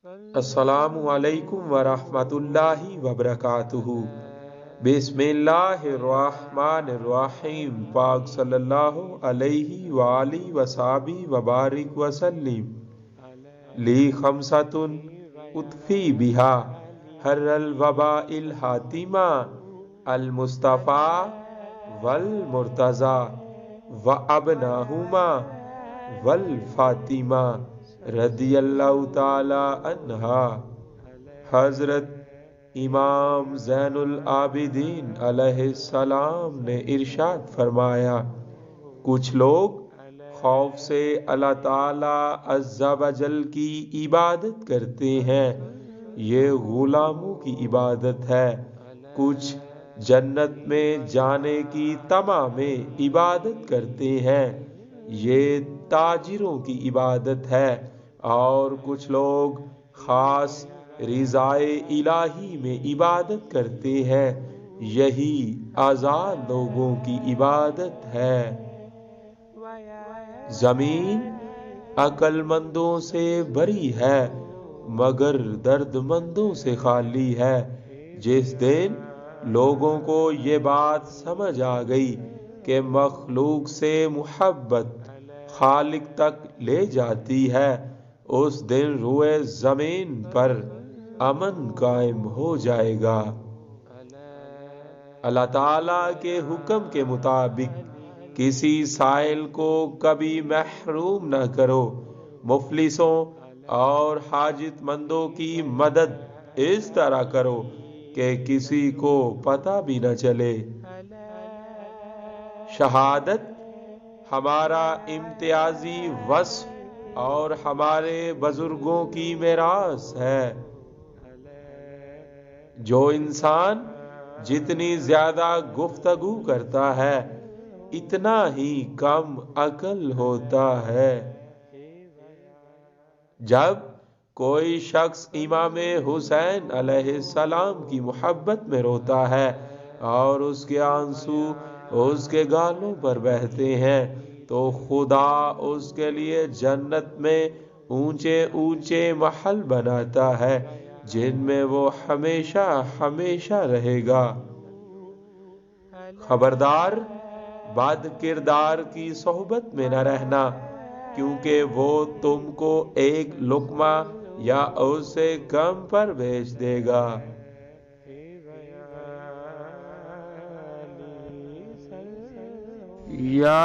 السلام علیکم ورحمۃ اللہ وبرکاتہ۔ بسم اللہ الرحمن الرحیم۔ پاک صلی اللہ علیہ وآلہ وصحبہ وبارک وسلم۔ لی خمسۃ اطفی بہا حر الوباء الحاتمہ، المصطفیٰ والمرتضیٰ وابناہما والفاطمہ رضی اللہ تعالی عنہا۔ حضرت امام زین العابدین علیہ السلام نے ارشاد فرمایا، کچھ لوگ خوف سے اللہ تعالی عز و جل کی عبادت کرتے ہیں، یہ غلاموں کی عبادت ہے۔ کچھ جنت میں جانے کی طمع میں عبادت کرتے ہیں، یہ تاجروں کی عبادت ہے۔ اور کچھ لوگ خاص رضائے الہی میں عبادت کرتے ہیں، یہی آزاد لوگوں کی عبادت ہے۔ زمین عقل مندوں سے بری ہے مگر درد مندوں سے خالی ہے۔ جس دن لوگوں کو یہ بات سمجھ آ گئی کہ مخلوق سے محبت خالق تک لے جاتی ہے، اس دن روئے زمین پر امن قائم ہو جائے گا۔ اللہ تعالیٰ کے حکم کے مطابق کسی سائل کو کبھی محروم نہ کرو۔ مفلسوں اور حاجت مندوں کی مدد اس طرح کرو کہ کسی کو پتہ بھی نہ چلے۔ شہادت ہمارا امتیازی وصف اور ہمارے بزرگوں کی میراث ہے۔ جو انسان جتنی زیادہ گفتگو کرتا ہے اتنا ہی کم عقل ہوتا ہے۔ جب کوئی شخص امام حسین علیہ السلام کی محبت میں روتا ہے اور اس کے آنسو اس کے گالوں پر بہتے ہیں تو خدا اس کے لیے جنت میں اونچے اونچے محل بناتا ہے جن میں وہ ہمیشہ ہمیشہ رہے گا۔ خبردار، بد کردار کی صحبت میں نہ رہنا، کیونکہ وہ تم کو ایک لقمہ یا اس سے کم پر بھیج دے گا۔ یا